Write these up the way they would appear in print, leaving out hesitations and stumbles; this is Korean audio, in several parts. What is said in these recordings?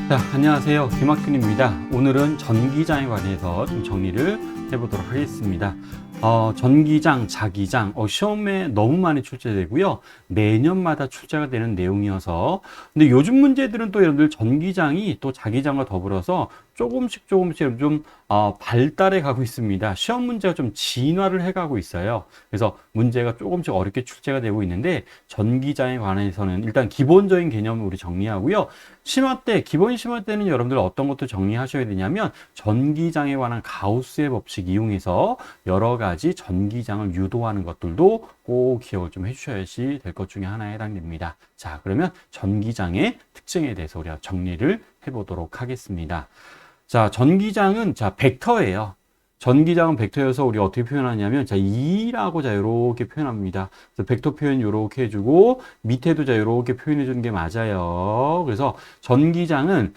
자, 안녕하세요. 김학균입니다. 오늘은 전기장에 관해서 좀 정리를 해보도록 하겠습니다. 전기장, 자기장, 시험에 너무 많이 출제되고요. 매년마다 출제가 되는 내용이어서. 근데 요즘 문제들은 또 여러분들 전기장이 또 자기장과 더불어서 조금씩 좀 발달해 가고 있습니다. 시험 문제가 좀 진화를 해 가고 있어요. 그래서 문제가 조금씩 어렵게 출제가 되고 있는데 전기장에 관해서는 일단 기본적인 개념을 우리 정리하고요. 기본 심화 때는 여러분들 어떤 것도 정리하셔야 되냐면 전기장에 관한 가우스의 법칙 이용해서 여러 가지 전기장을 유도하는 것들도 꼭 기억을 좀 해주셔야지 될 것 중에 하나에 해당됩니다. 자, 그러면 전기장의 특징에 대해서 우리가 정리를 해보도록 하겠습니다. 자, 전기장은 벡터예요. 전기장은 벡터여서 우리가 어떻게 표현하냐면 E라고 이렇게 표현합니다. 그래서 벡터 표현 이렇게 해주고 밑에도 이렇게 표현해 주는 게 맞아요. 그래서 전기장은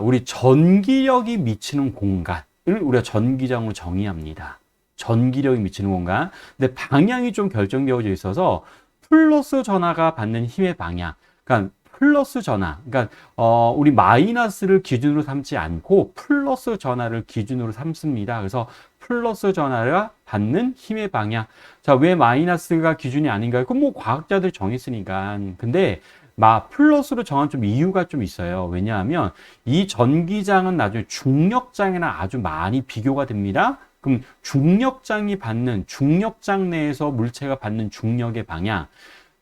우리 전기력이 미치는 공간을 우리가 전기장으로 정의합니다. 전기력이 미치는 공간. 근데 방향이 좀 결정되어져 있어서 플러스 전하가 받는 힘의 방향. 그러니까 플러스 전하, 그러니까 우리 마이너스를 기준으로 삼지 않고 플러스 전하를 기준으로 삼습니다. 그래서 플러스 전하가 받는 힘의 방향. 자, 왜 마이너스가 기준이 아닌가요? 그럼 뭐 과학자들이 정했으니까. 근데 플러스로 정한 좀 이유가 좀 있어요. 왜냐하면 이 전기장은 나중에 중력장이랑 아주 많이 비교가 됩니다. 그럼 중력장 내에서 물체가 받는 중력의 방향,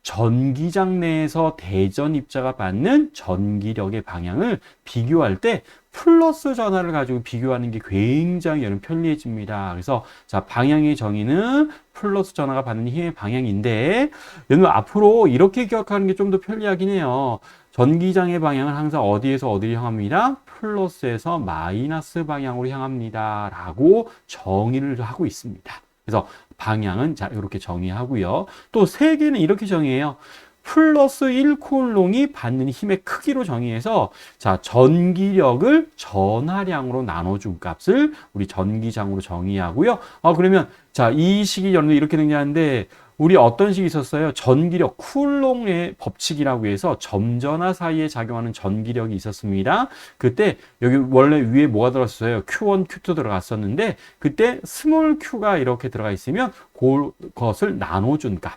전기장 내에서 대전 입자가 받는 전기력의 방향을 비교할 때 플러스 전하를 가지고 비교하는 게 굉장히 여러분 편리해집니다. 그래서 방향의 정의는 플러스 전하가 받는 힘의 방향인데 여러분 앞으로 이렇게 기억하는 게 좀 더 편리하긴 해요. 전기장의 방향은 항상 어디에서 어디를 향합니다? 플러스에서 마이너스 방향으로 향합니다. 라고 정의를 하고 있습니다. 그래서 방향은 이렇게 정의하고요. 또 세개는 이렇게 정의해요. 플러스 1쿨롱이 받는 힘의 크기로 정의해서 전기력을 전하량으로 나눠준 값을 우리 전기장으로 정의하고요. 그러면 이 식이 여러분들 이렇게 등장하는데 우리 어떤 식이 있었어요? 전기력, 쿨롱의 법칙이라고 해서 점전하 사이에 작용하는 전기력이 있었습니다. 그때 여기 원래 위에 뭐가 들어갔어요? Q1, Q2 들어갔었는데 그때 스몰 q가 이렇게 들어가 있으면 그것을 나눠준 값.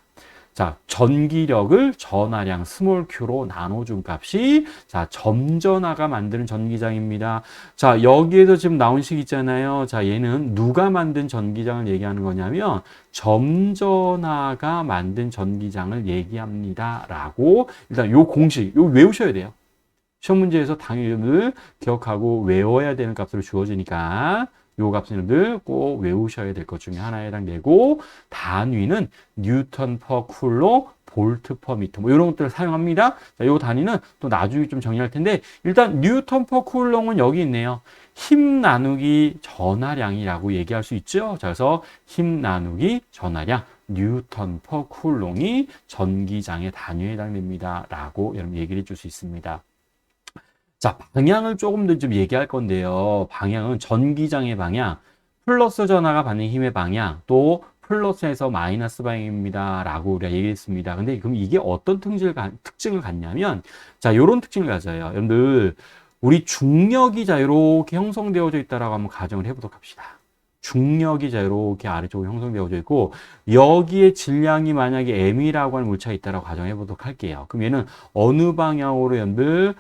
전기력을 전하량 스몰 q로 나눠준 값이 점전하가 만드는 전기장입니다. 여기에서 지금 나온 식 있잖아요. 얘는 누가 만든 전기장을 얘기하는 거냐면 점전하가 만든 전기장을 얘기합니다. 라고 일단 요 공식, 요 외우셔야 돼요. 시험 문제에서 당연히 기억하고 외워야 되는 값으로 주어지니까 요 값은 늘 꼭 외우셔야 될 것 중에 하나에 해당되고 단위는 뉴턴 퍼 쿨로 볼트 퍼 미터 이런 것들을 사용합니다. 요 단위는 또 나중에 좀 정리할 텐데 일단 뉴턴 퍼 쿨롱은 여기 있네요. 힘 나누기 전하량이라고 얘기할 수 있죠. 그래서 힘 나누기 전하량 뉴턴 퍼 쿨롱이 전기장의 단위에 해당됩니다. 라고 여러분 얘기를 해줄 수 있습니다. 방향을 조금 더 좀 얘기할 건데요. 방향은 전기장의 방향, 플러스 전하가 받는 힘의 방향, 또 플러스에서 마이너스 방향입니다. 라고 우리가 얘기했습니다. 근데 그럼 이게 어떤 특징을 갖냐면, 요런 특징을 가져요. 여러분들, 우리 중력이 이렇게 형성되어져 있다라고 한번 가정을 해보도록 합시다. 중력이 이렇게 아래쪽으로 형성되어져 있고 여기에 질량이 만약에 m이라고 하는 물체가 있다라고 가정해 보도록 할게요. 그럼 얘는 어느 방향으로 여러분들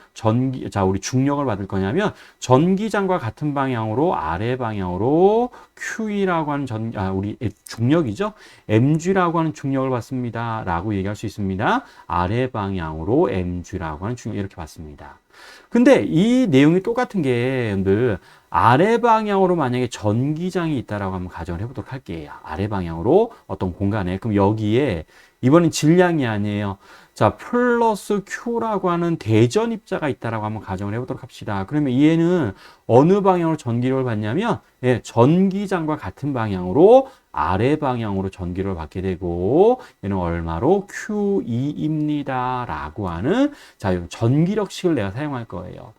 우리 중력을 받을 거냐면 전기장과 같은 방향으로 아래 방향으로 q이라고 하는 우리 중력이죠. mg라고 하는 중력을 받습니다. 라고 얘기할 수 있습니다. 아래 방향으로 mg라고 하는 중력 이렇게 받습니다. 근데 이 내용이 똑같은 게 여러분들 아래 방향으로 만약에 전기장이 있다라고 한번 가정을 해보도록 할게요. 아래 방향으로 어떤 공간에. 그럼 여기에 이번엔 질량이 아니에요. 플러스 Q라고 하는 대전 입자가 있다라고 한번 가정을 해보도록 합시다. 그러면 얘는 어느 방향으로 전기를 받냐면 전기장과 같은 방향으로 아래 방향으로 전기를 받게 되고 얘는 얼마로? Q2입니다. 라고 하는 전기력식을 내가 사용할 거예요.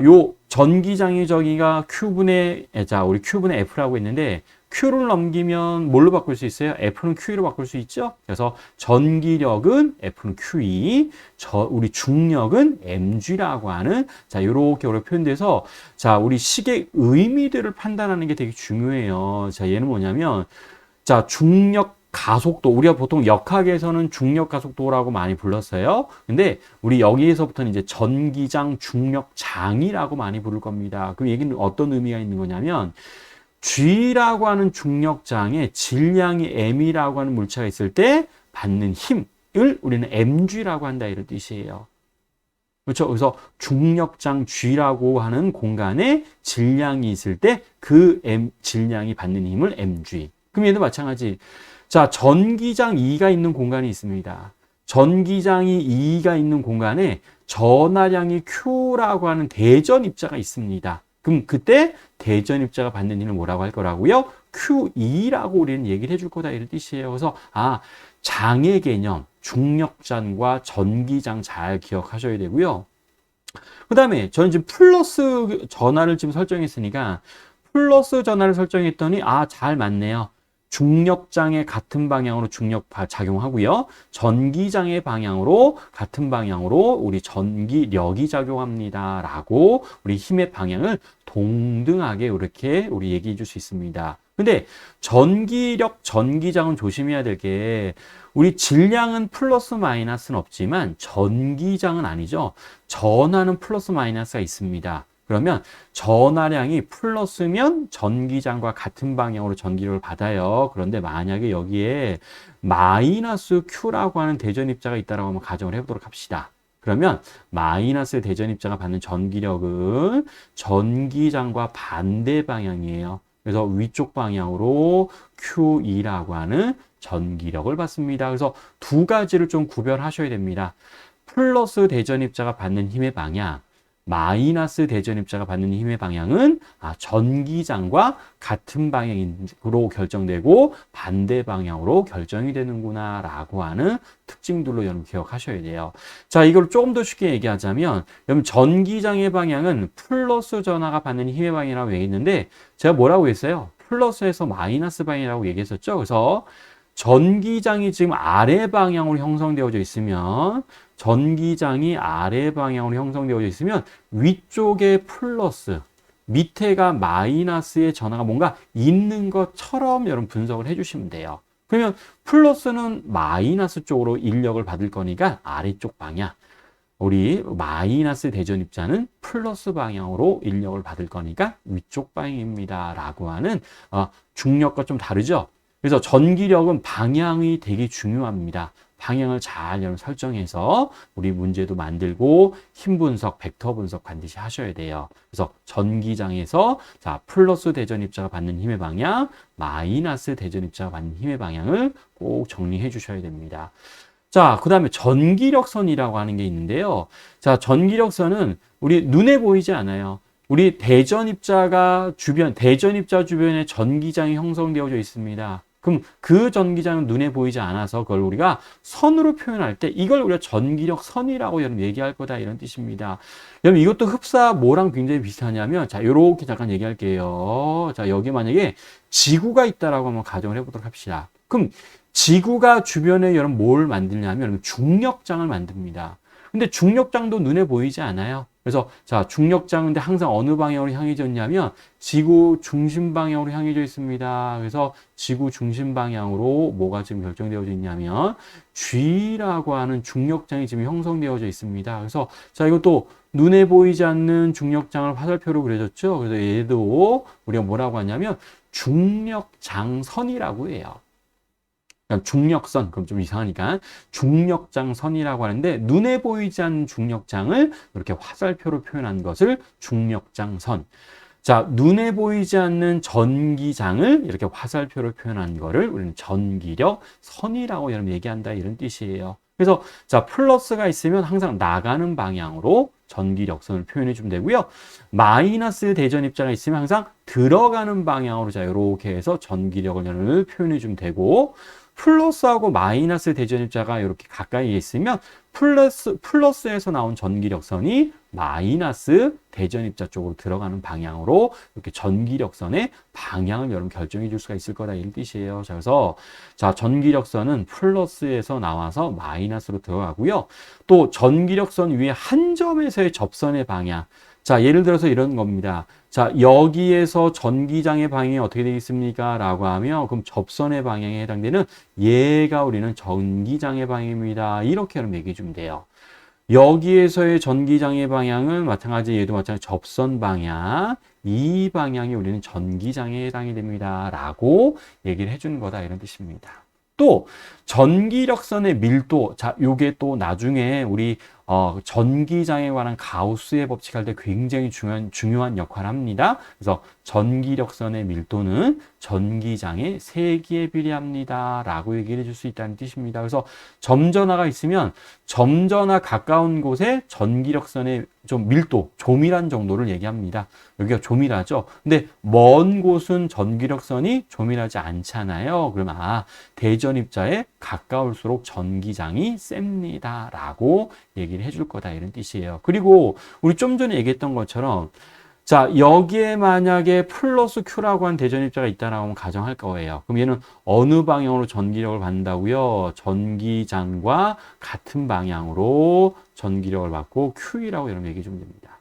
요 전기장의 저기가 우리 Q분의 F라고 했는데 Q를 넘기면 뭘로 바꿀 수 있어요? F는 QE로 바꿀 수 있죠? 그래서 전기력은 F는 QE, 우리 중력은 mg라고 하는, 자, 요렇게 표현돼서, 자, 우리 식의 의미들을 판단하는 게 되게 중요해요. 자, 얘는 뭐냐면, 자, 중력 가속도, 우리가 보통 역학에서는 중력 가속도라고 많이 불렀어요. 근데 우리 여기에서부터는 이제 전기장 중력장이라고 많이 부를 겁니다. 그 얘기는 어떤 의미가 있는 거냐면, G라고 하는 중력장에 질량이 M이라고 하는 물체가 있을 때 받는 힘을 우리는 mg라고 한다, 이런 뜻이에요. 그렇죠? 그래서 중력장 G라고 하는 공간에 질량이 있을 때 그 질량이 받는 힘을 mg. 그럼 얘도 마찬가지. 자, 전기장 E가 있는 공간이 있습니다. 전기장이 E가 있는 공간에 전하량이 Q라고 하는 대전입자가 있습니다. 그럼 그때 대전입자가 받는 힘을 뭐라고 할 거라고요? QE라고 우리는 얘기를 해줄 거다, 이런 뜻이에요. 그래서 장의 개념, 중력장과 전기장 잘 기억하셔야 되고요. 그 다음에 저는 지금 플러스 전하를 지금 설정했으니까 플러스 전하를 설정했더니 잘 맞네요. 중력장의 같은 방향으로 중력 작용하고요. 전기장의 방향으로 같은 방향으로 우리 전기력이 작용합니다. 라고 우리 힘의 방향을 동등하게 이렇게 우리 얘기해 줄 수 있습니다. 근데 전기력, 전기장은 조심해야 될 게, 우리 질량은 플러스 마이너스는 없지만 전기장은 아니죠. 전하는 플러스 마이너스가 있습니다. 그러면 전하량이 플러스면 전기장과 같은 방향으로 전기를 받아요. 그런데 만약에 여기에 마이너스 Q라고 하는 대전입자가 있다고 한번 가정을 해보도록 합시다. 그러면 마이너스 대전입자가 받는 전기력은 전기장과 반대 방향이에요. 그래서 위쪽 방향으로 QE라고 하는 전기력을 받습니다. 그래서 두 가지를 좀 구별하셔야 됩니다. 플러스 대전입자가 받는 힘의 방향, 마이너스 대전입자가 받는 힘의 방향은 전기장과 같은 방향으로 결정되고 반대 방향으로 결정이 되는구나 라고 하는 특징들로 여러분 기억하셔야 돼요. 자, 이걸 조금 더 쉽게 얘기하자면, 여러분 전기장의 방향은 플러스 전하가 받는 힘의 방향이라고 얘기했는데, 제가 뭐라고 했어요? 플러스에서 마이너스 방향이라고 얘기했었죠. 그래서 전기장이 지금 아래 방향으로 형성되어져 있으면, 전기장이 아래 방향으로 형성되어져 있으면 위쪽에 플러스, 밑에가 마이너스의 전하가 뭔가 있는 것처럼 여러분 분석을 해주시면 돼요. 그러면 플러스는 마이너스 쪽으로 인력을 받을 거니까 아래쪽 방향, 우리 마이너스 대전입자는 플러스 방향으로 인력을 받을 거니까 위쪽 방향입니다. 라고 하는 중력과 좀 다르죠? 그래서 전기력은 방향이 되게 중요합니다. 방향을 잘 설정해서 우리 문제도 만들고 힘 분석, 벡터 분석 반드시 하셔야 돼요. 그래서 전기장에서 플러스 대전입자가 받는 힘의 방향, 마이너스 대전입자가 받는 힘의 방향을 꼭 정리해 주셔야 됩니다. 자, 그 다음에 전기력선이라고 하는 게 있는데요. 자, 전기력선은 우리 눈에 보이지 않아요. 우리 대전입자 주변에 전기장이 형성되어져 있습니다. 그럼 그 전기장은 눈에 보이지 않아서 그걸 우리가 선으로 표현할 때 이걸 우리가 전기력 선이라고 여러분 얘기할 거다, 이런 뜻입니다. 여러분 이것도 흡사 뭐랑 굉장히 비슷하냐면, 자, 요렇게 잠깐 얘기할게요. 자, 여기 만약에 지구가 있다라고 한번 가정을 해보도록 합시다. 그럼 지구가 주변에 여러분 뭘 만들냐면 중력장을 만듭니다. 근데 중력장도 눈에 보이지 않아요. 그래서 자, 중력장은 근데 항상 어느 방향으로 향해져 있냐면 지구 중심 방향으로 향해져 있습니다. 그래서 지구 중심 방향으로 뭐가 지금 결정되어져 있냐면 G라고 하는 중력장이 지금 형성되어져 있습니다. 그래서 자, 이것도 눈에 보이지 않는 중력장을 화살표로 그려졌죠. 그래서 얘도 우리가 뭐라고 하냐면 중력장선이라고 해요. 중력선, 그럼 좀 이상하니까 중력장선이라고 하는데, 눈에 보이지 않는 중력장을 이렇게 화살표로 표현한 것을 중력장선. 자, 눈에 보이지 않는 전기장을 이렇게 화살표로 표현한 거를 우리는 전기력 선이라고 여러분 얘기한다, 이런 뜻이에요. 그래서 자, 플러스가 있으면 항상 나가는 방향으로 전기력선을 표현해 주면 되고요. 마이너스 대전입자가 있으면 항상 들어가는 방향으로 자, 이렇게 해서 전기력을 표현해 주면 되고, 플러스하고 마이너스 대전입자가 이렇게 가까이에 있으면 플러스에서 나온 전기력선이 마이너스 대전입자 쪽으로 들어가는 방향으로 이렇게 전기력선의 방향을 여러분 결정해 줄 수가 있을 거다 이런 뜻이에요. 자, 그래서 자, 전기력선은 플러스에서 나와서 마이너스로 들어가고요. 또 전기력선 위에 한 점에서의 접선의 방향. 자, 예를 들어서 이런 겁니다. 자, 여기에서 전기장의 방향이 어떻게 되겠습니까? 라고 하면 그럼 접선의 방향에 해당되는 얘가 우리는 전기장의 방향입니다. 이렇게 여러분 얘기해 주면 돼요. 여기에서의 전기장의 방향은 마찬가지 얘도 마찬가지 접선 방향, 이 방향이 우리는 전기장에 해당이 됩니다. 라고 얘기를 해주는 거다 이런 뜻입니다. 또 전기력선의 밀도, 자, 요게 또 나중에 우리 전기장에 관한 가우스의 법칙 할 때 굉장히 중요한 역할을 합니다. 그래서 전기력선의 밀도는 전기장의 세기에 비례합니다. 라고 얘기를 해줄 수 있다는 뜻입니다. 그래서 점전화가 있으면 점전화 가까운 곳에 전기력선의 좀 밀도, 조밀한 정도를 얘기합니다. 여기가 조밀하죠. 근데 먼 곳은 전기력선이 조밀하지 않잖아요. 그러면 대전입자에 가까울수록 전기장이 셉니다. 라고 얘기를 해줄 거다 이런 뜻이에요. 그리고 우리 좀 전에 얘기했던 것처럼 자, 여기에 만약에 플러스 Q라고 한 대전입자가 있다라고 하면 가정할 거예요. 그럼 얘는 어느 방향으로 전기력을 받는다고요? 전기장과 같은 방향으로 전기력을 받고 Q이라고 여러분 얘기해 주면 됩니다.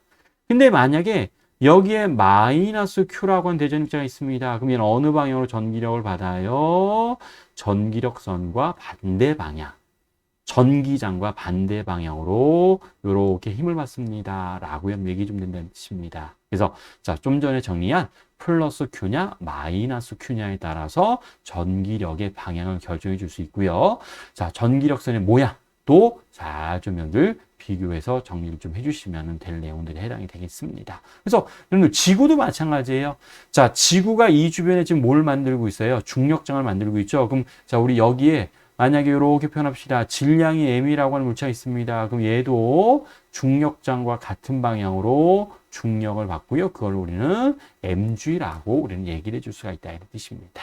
근데 만약에 여기에 마이너스 Q라고 한 대전입자가 있습니다. 그럼 얘는 어느 방향으로 전기력을 받아요? 전기력선과 반대 방향. 전기장과 반대 방향으로 이렇게 힘을 받습니다. 라고 얘기 좀 된다는 뜻입니다. 그래서 자, 좀 전에 정리한 플러스 Q냐 마이너스 Q냐에 따라서 전기력의 방향을 결정해 줄 수 있고요. 자, 전기력선의 모양도 잘 좀 여러분들 비교해서 정리를 좀 해주시면 될 내용들이 해당이 되겠습니다. 그래서 여러분들 지구도 마찬가지예요. 자, 지구가 이 주변에 지금 뭘 만들고 있어요? 중력장을 만들고 있죠. 그럼 자, 우리 여기에 만약에 이렇게 표현합시다. 질량이 m이라고 하는 물체가 있습니다. 그럼 얘도 중력장과 같은 방향으로 중력을 받고요. 그걸 우리는 mg라고 우리는 얘기를 해줄 수가 있다 이런 뜻입니다.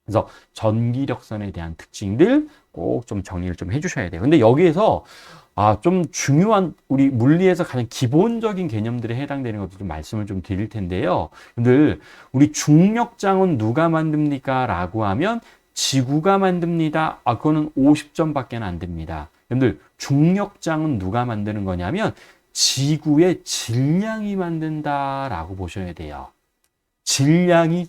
그래서 전기력선에 대한 특징들 꼭 좀 정리를 좀 해주셔야 돼요. 근데 여기에서 좀 중요한 우리 물리에서 가장 기본적인 개념들에 해당되는 것도 좀 말씀을 좀 드릴 텐데요. 여러분들 우리 중력장은 누가 만듭니까? 라고 하면 지구가 만듭니다. 그거는 50점밖에 안 됩니다. 여러분들 중력장은 누가 만드는 거냐면 지구의 질량이 만든다라고 보셔야 돼요. 질량이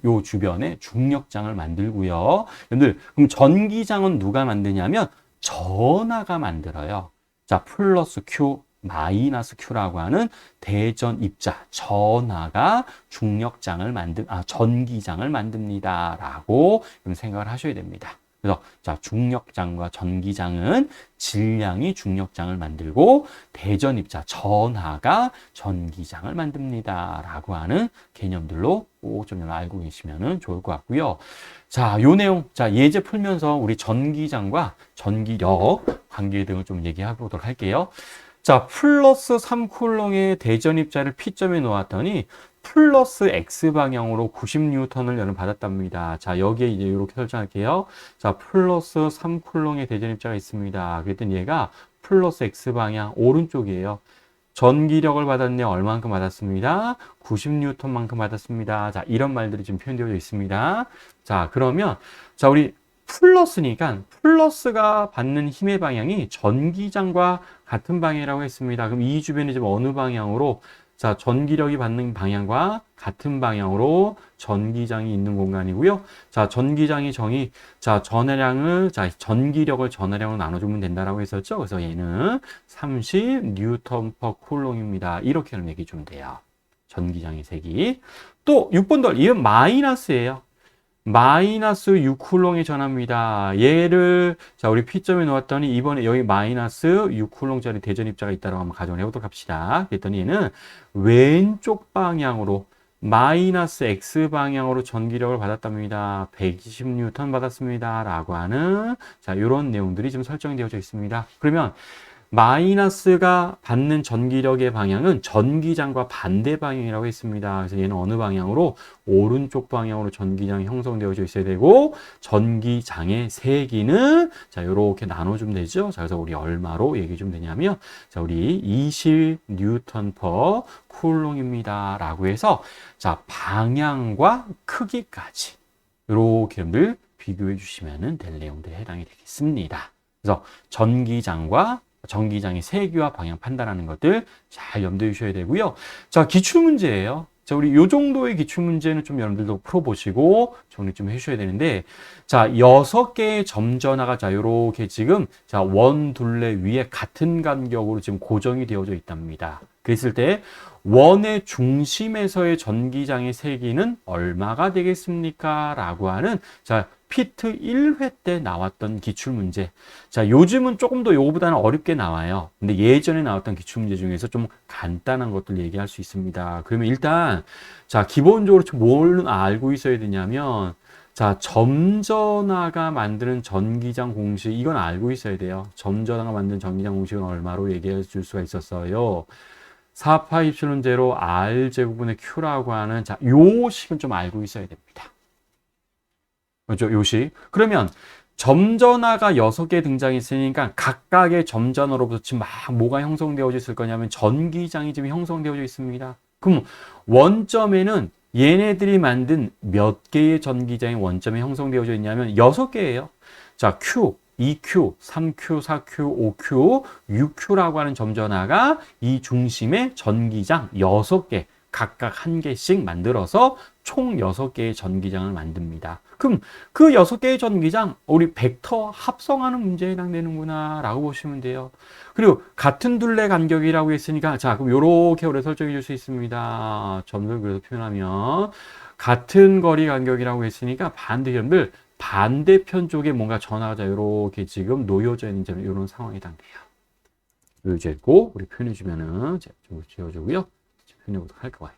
요 주변에 중력장을 만들고요. 여러분들 그럼 전기장은 누가 만드냐면 전하가 만들어요. 자, 플러스 Q 마이너스 Q라고 하는 대전 입자 전하가 전기장을 만듭니다라고 생각을 하셔야 됩니다. 그래서 자, 중력장과 전기장은 질량이 중력장을 만들고 대전 입자 전하가 전기장을 만듭니다라고 하는 개념들로 꼭 좀 알고 계시면 좋을 것 같고요. 자, 요 내용 자, 예제 풀면서 우리 전기장과 전기력 관계 등을 좀 얘기해 보도록 할게요. 자, 플러스 3쿨롱의 대전입자를 P점에 놓았더니 플러스 X방향으로 90N을 여러분 받았답니다. 자, 여기에 이제 이렇게 설정할게요. 자, 플러스 3쿨롱의 대전입자가 있습니다. 그랬더니 얘가 플러스 X방향 오른쪽이에요. 전기력을 받았네. 얼마만큼 받았습니다. 90N만큼 받았습니다. 자, 이런 말들이 지금 표현되어 있습니다. 자, 그러면 자, 우리 플러스니까 플러스가 받는 힘의 방향이 전기장과 같은 방향이라고 했습니다. 그럼 이 주변에 지금 어느 방향으로 자, 전기력이 받는 방향과 같은 방향으로 전기장이 있는 공간이고요. 자, 전기장의 정의, 자, 전기력을 전하량으로 나눠주면 된다라고 했었죠. 그래서 얘는 30 뉴턴 퍼 쿨롱입니다. 이렇게 얘기해 주면 돼요. 전기장의 색이. 또 6번 더, 이건 마이너스예요. 마이너스 6쿨롱에 전합니다. 얘를 자, 우리 P점에 놓았더니 이번에 여기 마이너스 6쿨롱짜리 대전입자가 있다고 한번 가정을 해보도록 합시다. 그랬더니 얘는 왼쪽 방향으로 마이너스 X 방향으로 전기력을 받았답니다. 120N 받았습니다. 라고 하는 자, 이런 내용들이 지금 설정이 되어져 있습니다. 그러면 마이너스가 받는 전기력의 방향은 전기장과 반대 방향이라고 했습니다. 그래서 얘는 어느 방향으로? 오른쪽 방향으로 전기장이 형성되어져 있어야 되고, 전기장의 세기는 자, 요렇게 나눠주면 되죠. 자, 그래서 우리 얼마로 얘기해 주면 되냐면, 자, 우리 20 뉴턴 퍼 쿨롱입니다. 라고 해서, 자, 방향과 크기까지 요렇게 여러분들 비교해 주시면 될 내용들에 해당이 되겠습니다. 그래서 전기장의 세기와 방향 판단하는 것들 잘 염두해 주셔야 되고요. 자, 기출문제예요. 자, 우리 요 정도의 기출문제는 좀 여러분들도 풀어보시고 정리 좀 해주셔야 되는데, 자, 6개의 점전화가 자, 요렇게 지금 자, 원 둘레 위에 같은 간격으로 지금 고정이 되어져 있답니다. 그랬을 때 원의 중심에서의 전기장의 세기는 얼마가 되겠습니까? 라고 하는 자, 피트 1회 때 나왔던 기출문제. 자, 요즘은 조금 더 요거보다는 어렵게 나와요. 근데 예전에 나왔던 기출문제 중에서 좀 간단한 것들 얘기할 수 있습니다. 그러면 일단, 자, 기본적으로 뭘 알고 있어야 되냐면, 자, 점전화가 만드는 전기장 공식, 이건 알고 있어야 돼요. 점전화가 만드는 전기장 공식은 얼마로 얘기해 줄 수가 있었어요. 4파 입실론 제로 R 제곱분의 Q라고 하는, 자, 요 식은 좀 알고 있어야 됩니다. 그렇죠? 요식. 그러면 점전화가 6개 등장했으니까 각각의 점전화로부터 지금 막 뭐가 형성되어져 있을 거냐면 전기장이 지금 형성되어져 있습니다. 그럼 원점에는 얘네들이 만든 몇 개의 전기장이 원점에 형성되어져 있냐면 6개예요. 자, Q, 2Q, 3Q, 4Q, 5Q, 6Q라고 하는 점전화가 이 중심에 전기장 6개, 각각 한 개씩 만들어서 총 6개의 전기장을 만듭니다. 그럼 그 6개의 전기장, 우리 벡터 합성하는 문제에 해당되는구나 라고 보시면 돼요. 그리고 같은 둘레 간격이라고 했으니까, 자, 그럼 요렇게 우리 설정해 줄 수 있습니다. 점을 그래서 표현하면, 같은 거리 간격이라고 했으니까 반대편들, 반대편 쪽에 뭔가 전화가 요렇게 지금 놓여져 있는 이런 상황에 해당돼요. 놓여져 있고, 우리 표현해 주면은, 자, 좀 지워주고요. 표현해 보도록 할 거예요.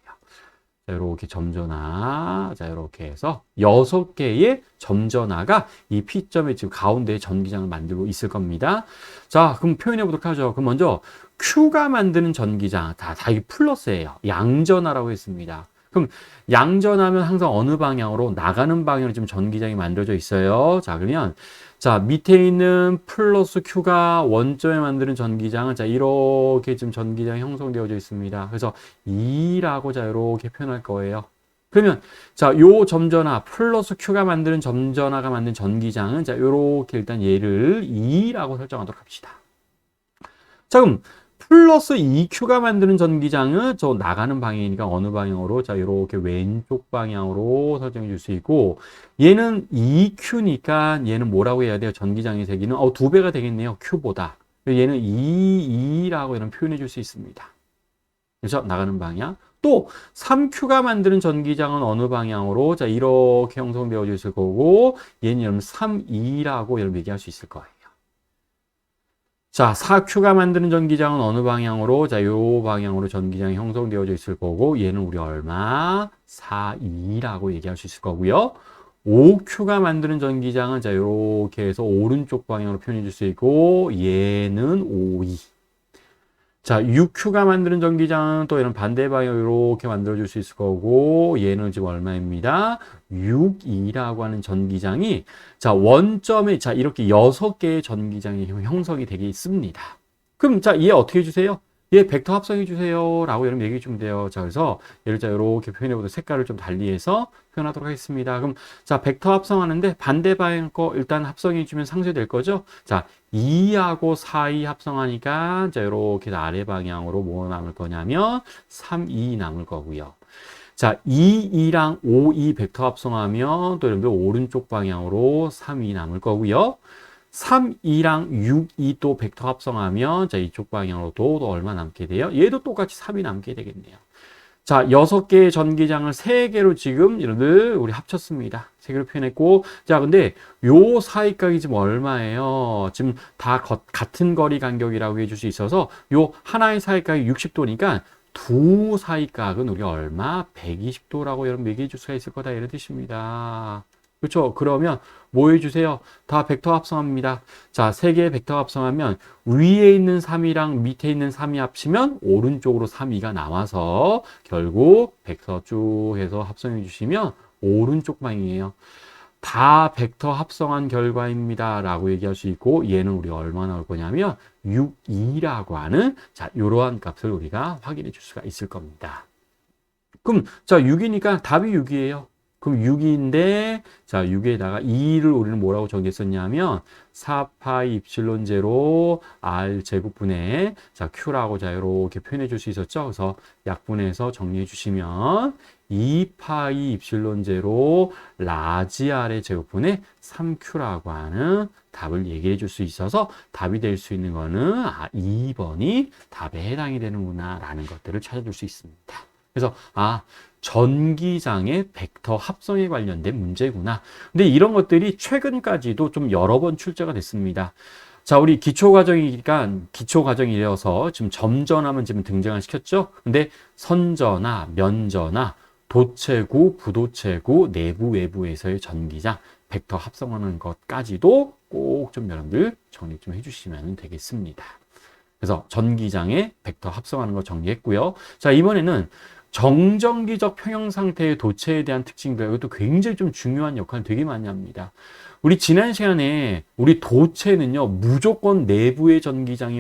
자, 이렇게 점전화, 자, 이렇게 해서 6개의 점전화가 이 P점의 지금 가운데에 전기장을 만들고 있을 겁니다. 자, 그럼 표현해 보도록 하죠. 그럼 먼저 Q가 만드는 전기장, 다 이 플러스예요. 양전화라고 했습니다. 그럼 양전하면 항상 어느 방향으로? 나가는 방향으로 지금 전기장이 만들어져 있어요. 자, 그러면 자, 밑에 있는 플러스 Q가 원점에 만드는 전기장은 자, 이렇게 지금 전기장이 형성되어져 있습니다. 그래서 2라고 자, 이렇게 표현할 거예요. 그러면 자, 요 점전화 플러스 Q가 만드는 점전화가 만든 전기장은 자, 요렇게 일단 얘를 2라고 설정하도록 합시다. 자, 그럼 플러스 2Q가 만드는 전기장은 저 나가는 방향이니까 어느 방향으로? 자, 이렇게 왼쪽 방향으로 설정해 줄 수 있고, 얘는 2Q니까 얘는 뭐라고 해야 돼요? 전기장의 세기는 2배가 되겠네요. Q보다. 얘는 2라고 이런 표현해 줄 수 있습니다. 그래서 나가는 방향. 또 3Q가 만드는 전기장은 어느 방향으로? 자, 이렇게 형성되어져 있을 거고, 얘는 여러분 3,2라고 여러분 얘기할 수 있을 거예요. 자, 4Q가 만드는 전기장은 어느 방향으로? 자, 요 방향으로 전기장이 형성되어져 있을 거고, 얘는 우리 얼마? 4,2라고 얘기할 수 있을 거고요. 5Q가 만드는 전기장은 자, 요렇게 해서 오른쪽 방향으로 표현해 줄 수 있고, 얘는 5,2. 자, 6Q가 만드는 전기장은 또 이런 반대 방향으로 이렇게 만들어 줄 수 있을 거고, 얘는 지금 얼마입니다? 6,2라고 하는 전기장이, 자, 원점에, 자, 이렇게 6개의 전기장이 형성이 되겠습니다. 그럼, 자, 얘 어떻게 해주세요? 얘 벡터 합성해 주세요. 라고 여러분 얘기해 주면 돼요. 자, 그래서 얘를 자, 이렇게 표현해 보도록 색깔을 좀 달리해서 표현하도록 하겠습니다. 그럼, 자, 벡터 합성하는데 반대 방향 거 일단 합성해 주면 상쇄될 거죠? 자, 2하고 4, 2 합성하니까, 자, 이렇게 아래 방향으로 뭐 남을 거냐면, 3, 2 남을 거고요. 자, 2, 2랑 5, 2 벡터 합성하면 또 여러분들 오른쪽 방향으로 3, 2 남을 거고요. 3, 2랑 6, 2 또 벡터 합성하면 자, 이쪽 방향으로도 또 얼마 남게 돼요? 얘도 똑같이 3이 남게 되겠네요. 자, 6개의 전기장을 3개로 지금 여러분들 우리 합쳤습니다. 3개로 표현했고, 자, 근데 요 사이각이 지금 얼마예요? 지금 다 같은 거리 간격이라고 해줄 수 있어서 요 하나의 사이각이 60도니까 두 사이각은 우리가 얼마? 120도라고 여러분 얘기해 줄 수가 있을 거다 이런 뜻입니다. 그렇죠? 그러면 뭐 해주세요? 다 벡터 합성합니다. 자, 세 개의 벡터 합성하면 위에 있는 3이랑 밑에 있는 3이 합치면 오른쪽으로 3이가 나와서 결국 벡터 쭉 해서 합성해 주시면 오른쪽 방이에요. 다 벡터 합성한 결과입니다. 라고 얘기할 수 있고, 얘는 우리 얼마 나올 거냐면 6, 2라고 하는, 자, 이러한 값을 우리가 확인해 줄 수가 있을 겁니다. 그럼, 자, 6이니까 답이 6이에요. 그럼 6인데, 자, 6에다가 2를 우리는 뭐라고 정했었냐면, 4파이 입실론 제로 R 제곱분의, 자, Q라고 자, 이렇게 표현해 줄 수 있었죠. 그래서 약분해서 정리해 주시면, 2파이 입실론 제로 라지 R의 제곱분의 3Q라고 하는 답을 얘기해 줄 수 있어서 답이 될 수 있는 거는, 2번이 답에 해당이 되는구나, 라는 것들을 찾아줄 수 있습니다. 그래서, 전기장의 벡터 합성에 관련된 문제구나. 근데 이런 것들이 최근까지도 좀 여러 번 출제가 됐습니다. 자, 우리 기초과정이니까 기초과정이어서 지금 점전함은 지금 등장을 시켰죠. 근데 선전화, 면전화, 도체구, 부도체구, 내부, 외부에서의 전기장, 벡터 합성하는 것까지도 꼭 좀 여러분들 정리 좀 해주시면 되겠습니다. 그래서 전기장의 벡터 합성하는 거 정리했고요. 자, 이번에는 정전기적 평형 상태의 도체에 대한 특징들, 이것도 굉장히 좀 중요한 역할을 되게 많이 합니다. 우리 지난 시간에 우리 도체는요, 무조건 내부의 전기장이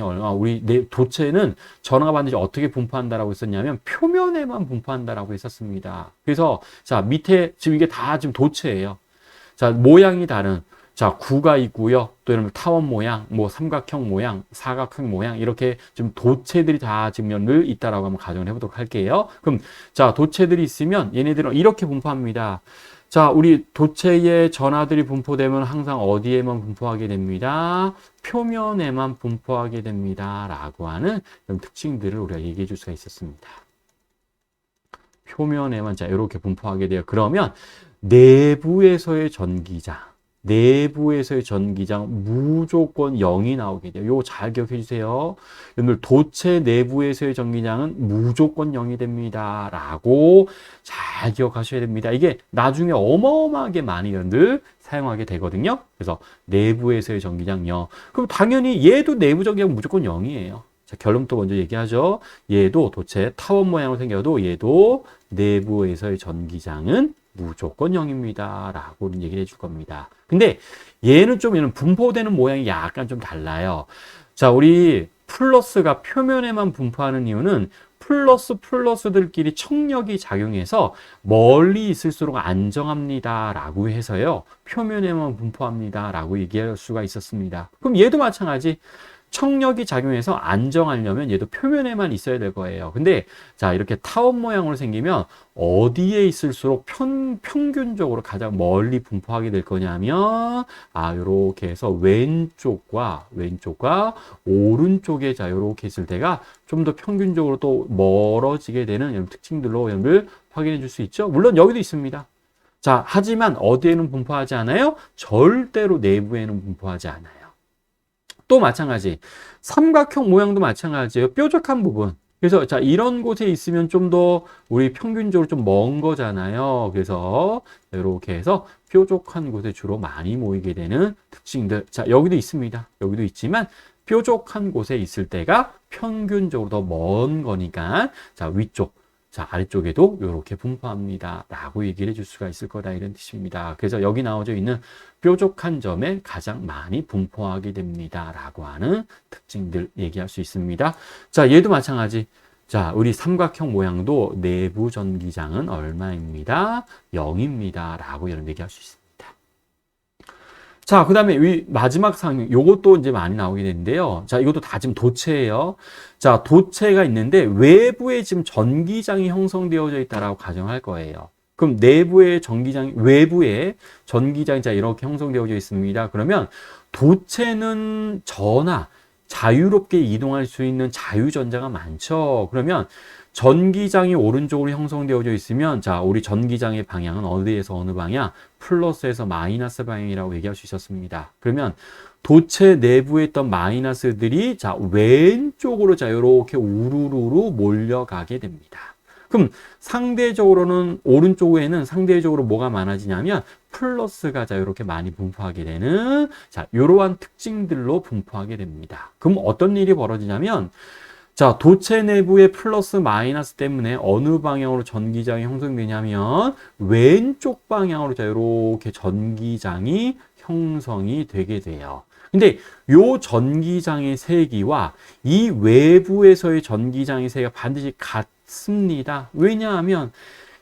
도체는 전하가 반드시 어떻게 분포한다라고 했었냐면 표면에만 분포한다라고 했었습니다. 그래서 자, 밑에 지금 이게 다 지금 도체예요. 자, 모양이 다른, 자, 구가 있고요. 또 이런 타원 모양, 뭐 삼각형 모양, 사각형 모양, 이렇게 좀 도체들이 다 지금 있다라고 한번 가정을 해보도록 할게요. 그럼 자, 도체들이 있으면 얘네들은 이렇게 분포합니다. 자, 우리 도체의 전하들이 분포되면 항상 어디에만 분포하게 됩니다. 표면에만 분포하게 됩니다. 라고 하는 이런 특징들을 우리가 얘기해 줄 수가 있었습니다. 표면에만 자, 이렇게 분포하게 돼요. 그러면 내부에서의 전기장, 무조건 0이 나오게 돼요. 요거 잘 기억해 주세요. 여러분들 도체 내부에서의 전기장은 무조건 0이 됩니다. 라고 잘 기억하셔야 됩니다. 이게 나중에 어마어마하게 많이 여러분들 사용하게 되거든요. 그래서 내부에서의 전기장 0. 그럼 당연히 얘도 내부 전기장 무조건 0이에요. 자, 결론부터 먼저 얘기하죠. 얘도 도체 타원 모양으로 생겨도 얘도 내부에서의 전기장은 무조건 0입니다. 라고 얘기를 해줄 겁니다. 근데 얘는 분포되는 모양이 약간 좀 달라요. 자, 우리 플러스가 표면에만 분포하는 이유는 플러스들끼리 청력이 작용해서 멀리 있을수록 안정합니다. 라고 해서요. 표면에만 분포합니다. 라고 얘기할 수가 있었습니다. 그럼 얘도 마찬가지. 청력이 작용해서 안정하려면 얘도 표면에만 있어야 될 거예요. 근데 자, 이렇게 타원 모양으로 생기면 어디에 있을수록 평균적으로 가장 멀리 분포하게 될 거냐면 요렇게 해서 왼쪽과 오른쪽에 자, 요렇게 있을 때가 좀 더 평균적으로 또 멀어지게 되는 이런 특징들로 여러분들 확인해 줄 수 있죠. 물론 여기도 있습니다. 자, 하지만 어디에는 분포하지 않아요? 절대로 내부에는 분포하지 않아요. 또 마찬가지, 삼각형 모양도 마찬가지예요. 뾰족한 부분. 그래서 자, 이런 곳에 있으면 좀 더 우리 평균적으로 좀 먼 거잖아요. 그래서 이렇게 해서 뾰족한 곳에 주로 많이 모이게 되는 특징들. 자, 여기도 있습니다. 여기도 있지만 뾰족한 곳에 있을 때가 평균적으로 더 먼 거니까 자, 위쪽, 자, 아래쪽에도 이렇게 분포합니다. 라고 얘기를 해줄 수가 있을 거다, 이런 뜻입니다. 그래서 여기 나와져 있는 뾰족한 점에 가장 많이 분포하게 됩니다. 라고 하는 특징들 얘기할 수 있습니다. 자, 얘도 마찬가지. 자, 우리 삼각형 모양도 내부 전기장은 얼마입니다? 0입니다. 라고 이런 얘기할 수 있습니다. 자, 그 다음에 마지막 상황, 요것도 이제 많이 나오게 되는데요. 자, 이것도 다 지금 도체예요. 자, 도체가 있는데 외부에 지금 전기장이 형성되어져 있다라고 가정할 거예요. 그럼 외부에 전기장이 자, 이렇게 형성되어져 있습니다. 그러면 도체는 자유롭게 이동할 수 있는 자유전자가 많죠. 그러면 전기장이 오른쪽으로 형성되어져 있으면 자, 우리 전기장의 방향은 어디에서 어느 방향? 플러스에서 마이너스 방향이라고 얘기할 수 있었습니다. 그러면 도체 내부에 있던 마이너스들이 자, 왼쪽으로 자, 이렇게 우르르 몰려가게 됩니다. 그럼 오른쪽에는 상대적으로 뭐가 많아지냐면 플러스가 자 이렇게 많이 분포하게 되는 자 이러한 특징들로 분포하게 됩니다. 그럼 어떤 일이 벌어지냐면 자 도체 내부의 플러스 마이너스 때문에 어느 방향으로 전기장이 형성되냐면 왼쪽 방향으로 자 이렇게 전기장이 형성이 되게 돼요. 근데 요 전기장의 세기와 이 외부에서의 전기장의 세기가 반드시 같습니다. 왜냐하면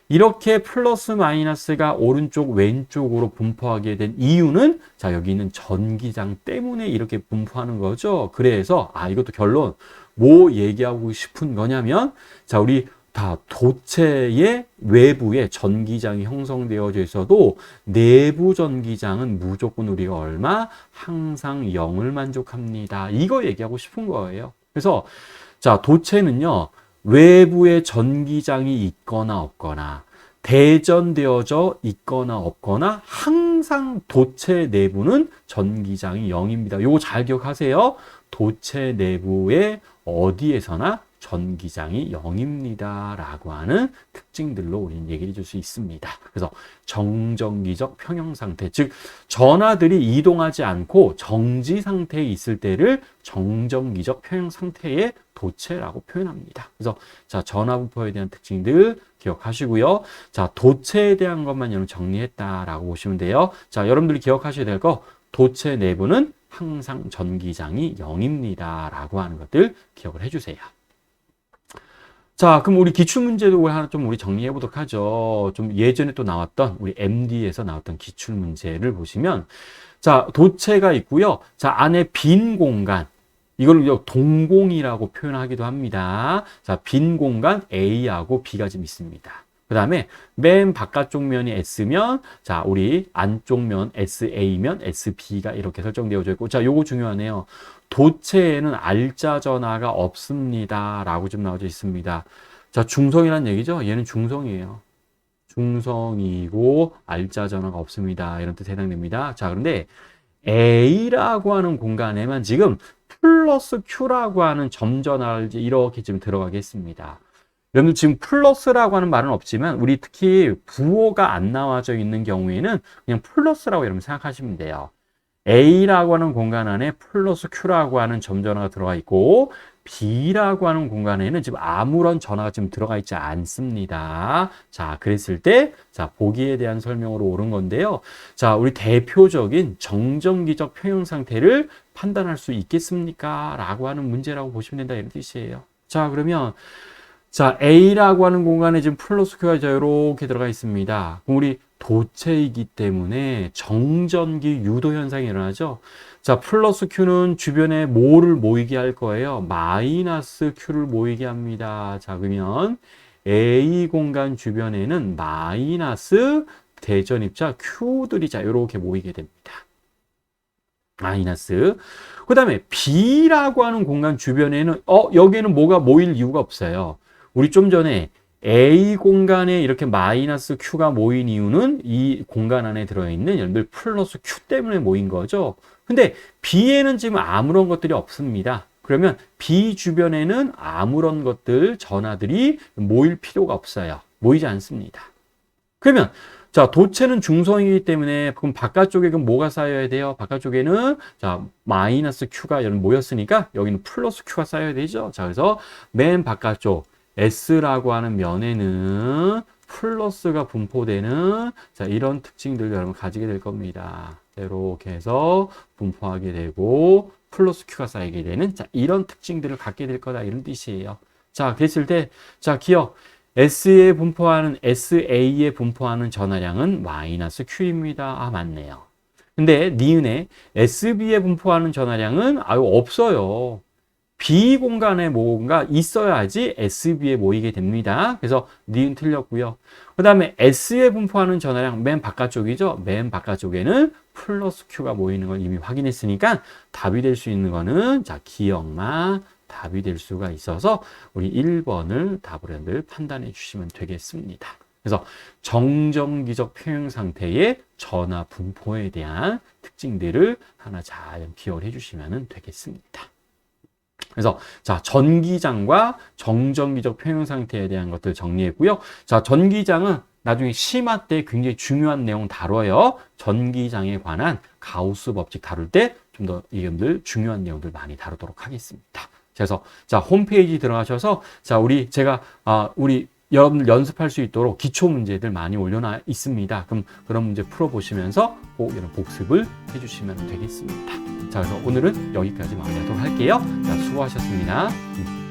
이렇게 플러스 마이너스가 오른쪽 왼쪽으로 분포하게 된 이유는 자 여기 있는 전기장 때문에 이렇게 분포하는 거죠. 그래서 이것도 결론 뭐 얘기하고 싶은 거냐면 자 우리 다 도체의 외부에 전기장이 형성되어져 있어도 내부 전기장은 무조건 우리가 얼마? 항상 0을 만족합니다. 이거 얘기하고 싶은 거예요. 그래서 자 도체는요. 외부에 전기장이 있거나 없거나 대전되어져 있거나 없거나 항상 도체 내부는 전기장이 0입니다. 요거 잘 기억하세요. 도체 내부에 어디에서나 전기장이 0입니다. 라고 하는 특징들로 우리는 얘기를 해줄 수 있습니다. 그래서 정전기적 평형 상태, 즉 전하들이 이동하지 않고 정지 상태에 있을 때를 정전기적 평형 상태의 도체라고 표현합니다. 그래서 자 전하 분포에 대한 특징들 기억하시고요. 자 도체에 대한 것만 여러분 정리했다라고 보시면 돼요. 자 여러분들이 기억하셔야 될 거 도체 내부는 항상 전기장이 0입니다. 라고 하는 것들 기억을 해주세요. 자, 그럼 우리 기출문제도 하나 좀 우리 정리해 보도록 하죠. 좀 예전에 또 나왔던 우리 MD에서 나왔던 기출문제를 보시면 자, 도체가 있고요. 자, 안에 빈 공간. 이걸 동공이라고 표현하기도 합니다. 자, 빈 공간 A하고 B가 좀 있습니다. 그 다음에 맨 바깥쪽 면이 S면 자 우리 안쪽 면 SA면 SB가 이렇게 설정되어져 있고 자 요거 중요하네요. 도체에는 알짜 전하가 없습니다. 라고 좀 나와져 있습니다. 자 중성이란 얘기죠. 얘는 중성이에요. 중성이고 알짜 전하가 없습니다. 이런 뜻에 해당됩니다. 자 그런데 A라고 하는 공간에만 지금 플러스 Q라고 하는 점전하를 이렇게 지금 들어가겠습니다. 여러분 지금 플러스라고 하는 말은 없지만 우리 특히 부호가 안 나와져 있는 경우에는 그냥 플러스라고 여러분 생각하시면 돼요. A라고 하는 공간 안에 플러스 Q라고 하는 점전화가 들어가 있고 B라고 하는 공간에는 지금 아무런 전화가 지금 들어가 있지 않습니다. 자, 그랬을 때, 자, 보기에 대한 설명으로 옳은 건데요. 자, 우리 대표적인 정전기적 표현 상태를 판단할 수 있겠습니까? 라고 하는 문제라고 보시면 된다. 이런 뜻이에요. 자, 그러면 자, A라고 하는 공간에 지금 플러스 Q가 이렇게 들어가 있습니다. 그럼 우리 도체이기 때문에 정전기 유도 현상이 일어나죠. 자, 플러스 Q는 주변에 뭐를 모이게 할 거예요? 마이너스 Q를 모이게 합니다. 자, 그러면 A 공간 주변에는 마이너스 대전입자 Q들이 자, 이렇게 모이게 됩니다. 마이너스. 그 다음에 B라고 하는 공간 주변에는, 여기에는 뭐가 모일 이유가 없어요. 우리 좀 전에 A 공간에 이렇게 마이너스 Q가 모인 이유는 이 공간 안에 들어있는 여러분들 플러스 Q 때문에 모인 거죠. 근데 B에는 지금 아무런 것들이 없습니다. 그러면 B 주변에는 아무런 것들, 전하들이 모일 필요가 없어요. 모이지 않습니다. 그러면 자, 도체는 중성이기 때문에 그럼 바깥쪽에 그럼 뭐가 쌓여야 돼요? 바깥쪽에는 자, 마이너스 Q가 모였으니까 여기는 플러스 Q가 쌓여야 되죠. 자, 그래서 맨 바깥쪽 S라고 하는 면에는 플러스가 분포되는 자, 이런 특징들 여러분 가지게 될 겁니다. 이렇게 해서 분포하게 되고 플러스 Q가 쌓이게 되는 자, 이런 특징들을 갖게 될 거다 이런 뜻이에요. 자, 그랬을 때 자, 기억 SA에 분포하는 전하량은 마이너스 Q입니다. 맞네요. 근데 니은에 SB에 분포하는 전하량은 없어요. B 공간에 뭔가 있어야지 SB에 모이게 됩니다. 그래서 니은 틀렸고요. 그 다음에 S에 분포하는 전하량 맨 바깥쪽이죠. 맨 바깥쪽에는 플러스 Q가 모이는 걸 이미 확인했으니까 답이 될 수 있는 거는 자, 기억만 답이 될 수가 있어서 우리 1번을 답으로 판단해 주시면 되겠습니다. 그래서 정전기적 표현 상태의 전하 분포에 대한 특징들을 하나 잘 기억을 해 주시면 되겠습니다. 그래서 자, 전기장과 정전기적 표현 상태에 대한 것들 정리했고요. 자, 전기장은 나중에 심화 때 굉장히 중요한 내용 다뤄요. 전기장에 관한 가우스 법칙 다룰 때 좀 더 이름들 중요한 내용들 많이 다루도록 하겠습니다. 그래서 자, 홈페이지 들어가셔서 자, 우리 여러분들 연습할 수 있도록 기초 문제들 많이 올려놔 있습니다. 그럼 그런 문제 풀어보시면서 꼭 이런 복습을 해주시면 되겠습니다. 자, 그래서 오늘은 여기까지 마무리하도록 할게요. 자, 수고하셨습니다.